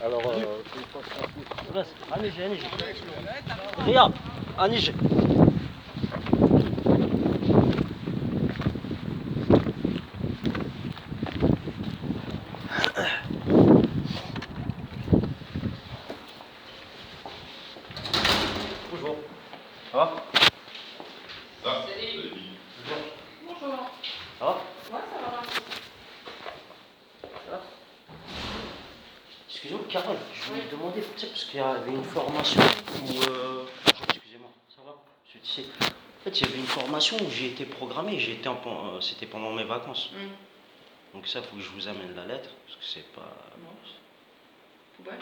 Alors, بس هنيجي هنيجي غياب هنيجي Bonjour. Ça va? Salut. Bonjour. Ça va? Ouais, ça va. Ça va? Excusez-moi, Carole, je voulais te demander, tu sais, parce qu'il y avait une formation où... Bonjour, excusez-moi, ça va? Je suis ici. En fait, il y avait une formation où j'ai été programmé, c'était pendant mes vacances. Donc ça, il faut que je vous amène la lettre, parce que c'est pas... Non. Poubelle.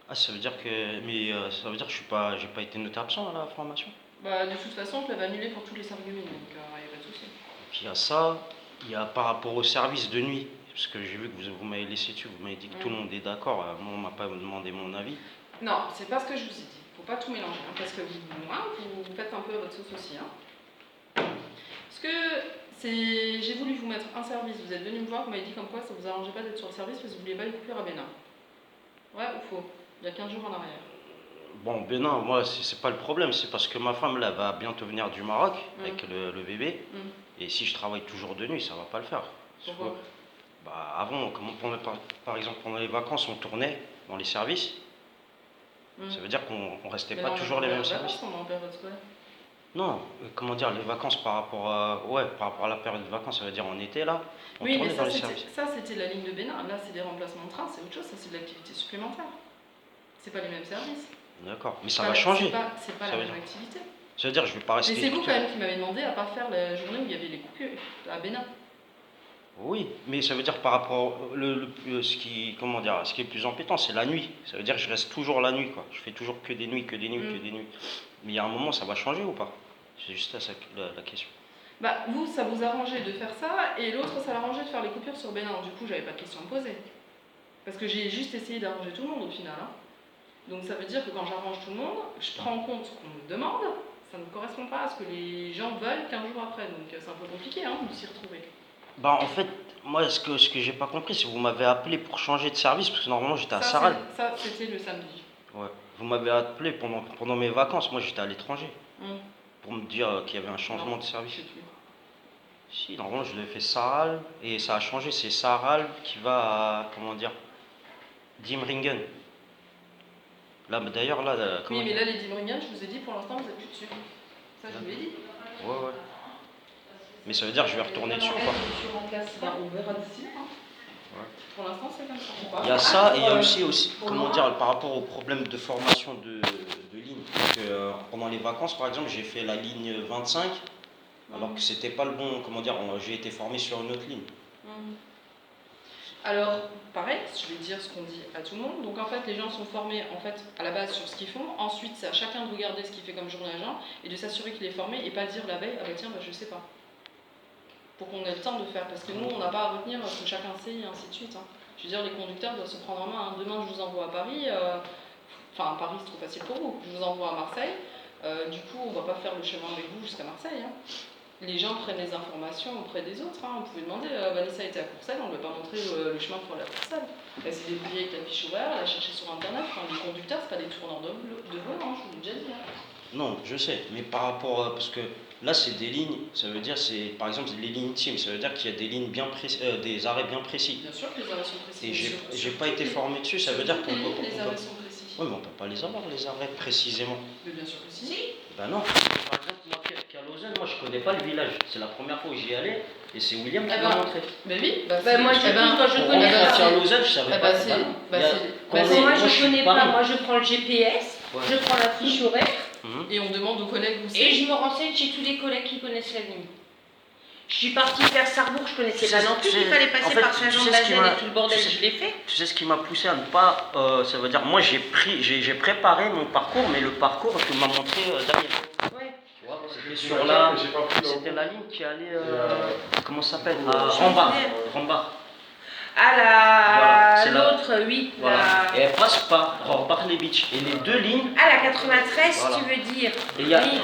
Ah, ça veut dire que... Mais ça veut dire que j'ai pas été noté absent à la formation? Bah, de toute façon, je l'avais annulé pour tous les arguments, donc il n'y a pas de souci. Donc il y a ça, il y a par rapport au service de nuit, parce que j'ai vu que vous m'avez laissé dessus, vous m'avez dit que tout le monde est d'accord, moi on m'a pas demandé mon avis. Non, c'est pas ce que je vous ai dit. Faut pas tout mélanger, hein, parce que vous faites un peu votre sauce aussi. Hein. Parce que j'ai voulu vous mettre un service, vous êtes venu me voir, vous m'avez dit comme quoi ça vous arrangeait pas d'être sur le service parce que vous vouliez pas les coupures à Bénin. Ouais ou faux? Il y a 15 jours en arrière. Bon, Bénin, moi c'est pas le problème, c'est parce que ma femme là va bientôt venir du Maroc avec le bébé, et si je travaille toujours de nuit, ça va pas le faire. Pourquoi? Bah avant, par exemple pendant les vacances, on tournait dans les services. Ça veut dire qu'on restait pas toujours les mêmes services. On est en période scolaire. Non, comment dire, les vacances par rapport à la période de vacances, ça veut dire en été là, on oui, mais tournait dans les services. ça c'était la ligne de Bénin, là c'est des remplacements de train, c'est autre chose, ça c'est de l'activité supplémentaire. C'est pas les mêmes services. D'accord, mais ça va changer. C'est pas la même activité. Ça veut dire que je vais pas rester... Mais c'est vous quand même qui m'avez demandé à pas faire la journée où il y avait les coupures à Bénin. Oui, mais ça veut dire par rapport ce qui est plus embêtant, c'est la nuit. Ça veut dire que je reste toujours la nuit, quoi. Je fais toujours que des nuits, que des nuits, que des nuits. Mais il y a un moment, ça va changer ou pas? C'est juste ça la question. Bah vous, ça vous arrangeait de faire ça, et l'autre, ça l'arrangeait de faire les coupures sur Bénin. Du coup, j'avais pas de question à me poser. Parce que j'ai juste essayé d'arranger tout le monde au final. Hein. Donc ça veut dire que quand j'arrange tout le monde, je prends en compte ce qu'on me demande, ça ne correspond pas à ce que les gens veulent 15 jours après. Donc c'est un peu compliqué hein, de s'y retrouver. Bah en fait, moi ce que j'ai pas compris, c'est que vous m'avez appelé pour changer de service, parce que normalement j'étais à Saral. Ça c'était le samedi. Ouais. Vous m'avez appelé pendant mes vacances, moi j'étais à l'étranger. Pour me dire qu'il y avait un changement de service. Si, normalement je l'ai fait Saral, et ça a changé, c'est Saral qui va à, comment dire, Dimringen. Là, d'ailleurs, là... Oui, mais là, les Dimringen, je vous ai dit, pour l'instant, vous n'êtes plus dessus. Ça, je vous l'ai dit. Ouais. Mais ça veut dire que je vais retourner dessus ou pas? On verra d'ici là. Ouais. Pour l'instant, c'est comme ça. Il y a ça, et il y a aussi comment dire, par rapport au problème de formation de ligne. Que, pendant les vacances, par exemple, j'ai fait la ligne 25, alors que c'était pas le bon, comment dire, j'ai été formé sur une autre ligne. Alors, pareil, je vais dire ce qu'on dit à tout le monde. Donc en fait, les gens sont formés en fait à la base sur ce qu'ils font. Ensuite, c'est à chacun de regarder ce qu'il fait comme journée agent et de s'assurer qu'il est formé et pas dire la veille, ah bah tiens, bah, je sais pas. Pour qu'on ait le temps de faire, parce que nous, on n'a pas à retenir ce que chacun sait et ainsi de suite. Hein. Je veux dire, les conducteurs doivent se prendre en main. Hein. Demain, je vous envoie à Paris. Enfin, Paris, c'est trop facile pour vous. Je vous envoie à Marseille. Du coup, on va pas faire le chemin avec vous jusqu'à Marseille. Hein. Les gens prennent les informations auprès des autres. Hein. Vous pouvez demander, Vanessa était à Courcelles, on ne lui a pas montré le chemin pour aller à Courcelles. Elle s'est débrouillée avec la fiche ouverte, elle a cherché sur Internet. Enfin, les conducteurs, ce pas des tournants de volant, hein, je vous l'ai déjà dit. Hein. Non, je sais, mais par rapport parce que là, c'est des lignes, ça veut dire, par exemple, les lignes team, ça veut dire qu'il y a des lignes bien des arrêts bien précis. Bien sûr que les arrêts sont précis. Et j'ai pas été formé dessus, ça veut dire qu'on peut pas... Les arrêts sont précis. Oui, mais on peut pas les avoir, les arrêts, précisément. Mais bien sûr que si. Ben non, par exemple, moi qui à Lausanne, moi je connais pas le village. C'est la première fois où j'y allais et c'est William qui m'a montré. Mais oui, moi je connais pas. À Lausanne, je savais pas. Moi je connais pas, moi je prends le GPS, je prends la fiche horaire et on demande aux collègues où c'est. Et je me renseigne chez tous les collègues qui connaissent la ligne. Je suis partie faire Sarrebourg, je connaissais pas non plus, il fallait passer par Saint-Jean-de-la-Gêne et tout le bordel, je l'ai fait. Tu sais ce qui m'a poussé à ne pas, ça veut dire, moi j'ai préparé mon parcours, mais le parcours que m'a montré Daniel. Ouais. Tu vois, c'était la ligne qui allait, comment ça s'appelle, à Rambach. Ah l'autre, oui. Voilà. Et elle passe par Rambach les Beach. Et les deux lignes. Ah la 93, tu veux dire. Et il y a... Oui.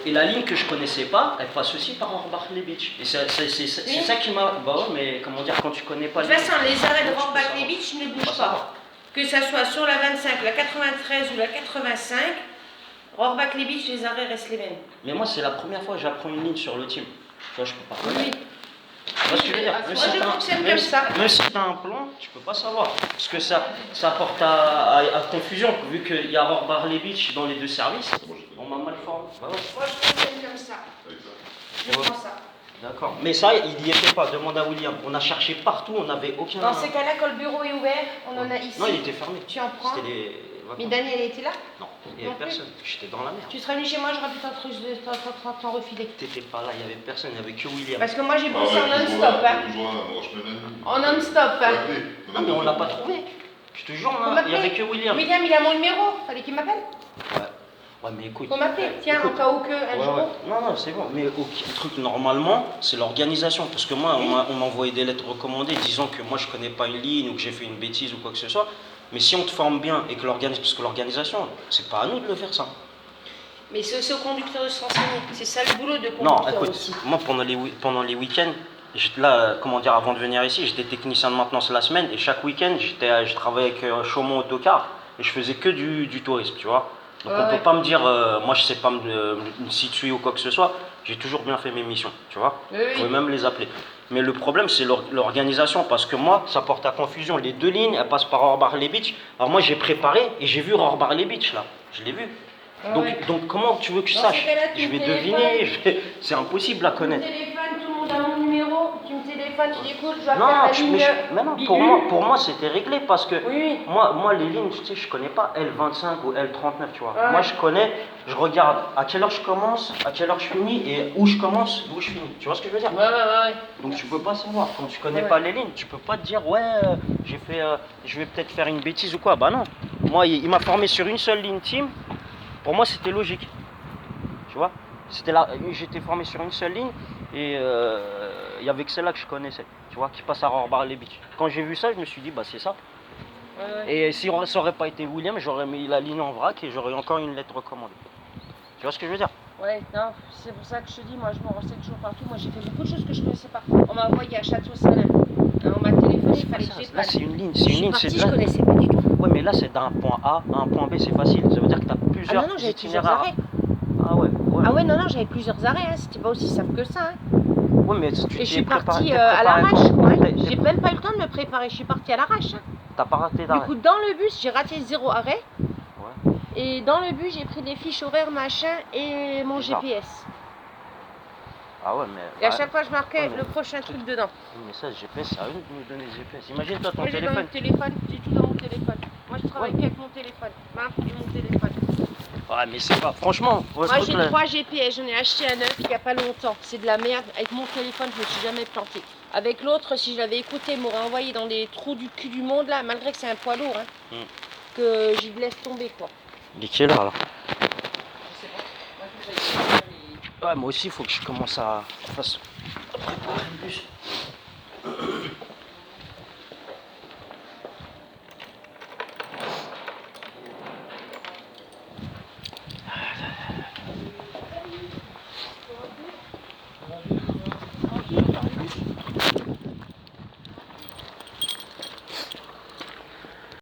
Et la ligne que je connaissais pas, elle passe aussi par Rohrbach-Lebitsch. Et c'est ça qui m'a. Bah ouais, mais comment dire, quand tu connais pas De toute façon, les arrêts de Rohrbach-Lebitsch ne bougent pas. Que ça soit sur la 25, la 93 ou la 85, Rohrbach-Lebitsch, les arrêts restent les mêmes. Mais moi, c'est la première fois que j'apprends une ligne sur le team. Tu vois, je peux pas. Oui. Tu vois ce que je veux dire? Moi, je fonctionne comme ça. Même si tu as un plan, tu peux pas savoir. Parce que ça porte à confusion. Vu qu'il y a Rohrbach-Lebitsch dans les deux services, on m'a mal formé. Bah ouais. Moi, je fonctionne comme ça. Je prends ça. D'accord. Mais ça, il n'y était pas. Demande à William. On a cherché partout, on n'avait aucun. Dans ces cas-là, quand le bureau est ouvert, on en a ici. Non, il était fermé. Tu en prends. C'était les... Mais Daniel était là? Non, il n'y avait personne. J'étais dans la merde. Tu serais venu chez moi, j'aurais pu t'en refiler. T'étais pas là, il n'y avait personne, il n'y avait que William. Parce que moi, j'ai bossé en non-stop. Hein. En non-stop. Hein. Ah, mais on l'a pas trouvé. Je te jure, il n'y avait que William. William, il a mon numéro. Fallait qu'il m'appelle. Ouais, mais écoute. Faut m'appeler. Tiens, au cas où que un jour. Non, c'est bon. Mais le truc, normalement, c'est l'organisation. Parce que moi, on m'a envoyé des lettres recommandées disant que moi, je connais pas une ligne ou que j'ai fait une bêtise ou quoi que ce soit. Mais si on te forme bien et que l'organisation, c'est pas à nous de le faire ça. Mais c'est aussi au conducteur de se renseigner. C'est ça le boulot de conducteur. Non, écoute, aussi. Moi pendant les week-ends, là, comment dire, avant de venir ici, j'étais technicien de maintenance la semaine et chaque week-end, je travaillais avec Chaumont Autocar et je faisais que du tourisme, tu vois. Donc on peut pas me dire, moi je sais pas me situer ou quoi que ce soit, j'ai toujours bien fait mes missions, tu vois. Oui. Je pouvais même les appeler. Mais le problème, c'est l'organisation, parce que moi, ça porte à confusion. Les deux lignes, elles passent par Rohrbach-Lebitsch. Alors moi, j'ai préparé et j'ai vu Rohrbach-Lebitsch, là. Je l'ai vu. Donc comment tu veux que je sache? Je vais deviner, c'est impossible à connaître. Tu me téléphones, tout le monde a mon numéro, tu me téléphones, tu dis écoute, je dois non, faire la ligne. Mais non, pour moi c'était réglé parce que moi les lignes, tu sais, je connais pas L25 ou L39, tu vois. Moi je connais, je regarde à quelle heure je commence, à quelle heure je finis et où je commence, où je finis. Tu vois ce que je veux dire? Ouais. Donc tu peux pas savoir, quand tu connais pas les lignes, tu peux pas te dire je vais peut-être faire une bêtise ou quoi. Bah non. Moi il m'a formé sur une seule ligne team. Pour moi, c'était logique. Tu vois, j'étais formé sur une seule ligne et il y avait que celle-là que je connaissais, tu vois, qui passe à Rohrbach-Lebitsch. Quand j'ai vu ça, je me suis dit, bah c'est ça. Et si ça aurait pas été William, j'aurais mis la ligne en vrac et j'aurais encore une lettre recommandée. Tu vois ce que je veux dire? Ouais, non, c'est pour ça que je te dis, moi je me renseigne toujours partout. Moi j'ai fait beaucoup de choses que je connaissais pas. On m'a envoyé à Château-Salin. On m'a téléphoné, il fallait que je Là, c'est une ligne. Je connaissais pas du tout. Ouais, mais là, c'est d'un point A à un point B, c'est facile. Ça veut dire que tu as plusieurs Ah non, j'avais plusieurs itinéraires. arrêts. Ah ouais. Ah ouais, non, j'avais plusieurs arrêts, hein. C'était pas aussi simple que ça. Hein. Ouais, mais tu et je suis partie à l'arrache, quoi. J'ai même pas eu le temps de me préparer, je suis partie à l'arrache. Hein. T'as pas raté d'arrêt? Du coup, dans le bus, j'ai raté 0 arrêt. Ouais. Et dans le bus, j'ai pris des fiches horaires, machin, et mon GPS. Ah ouais, mais... Et à chaque fois, je marquais le prochain truc dedans. Mais ça, le GPS, c'est à eux de nous donner le GPS. Imagine toi ton téléphone. J'ai tout dans mon téléphone. Moi, je travaille qu'avec mon téléphone. Et mon téléphone. Ouais, mais c'est pas... Franchement... Moi, j'ai 3 GPS. J'en ai acheté un neuf il n'y a pas longtemps. C'est de la merde. Avec mon téléphone, je me suis jamais planté. Avec l'autre, si je l'avais écouté, il m'aurait envoyé dans des trous du cul du monde, là, malgré que c'est un poids lourd. Hein, que j'y laisse tomber, quoi. Il est quelle heure, là? Je sais pas. Moi, faut que j'aille. Ouais, moi aussi, il faut que je commence à préparer le bus.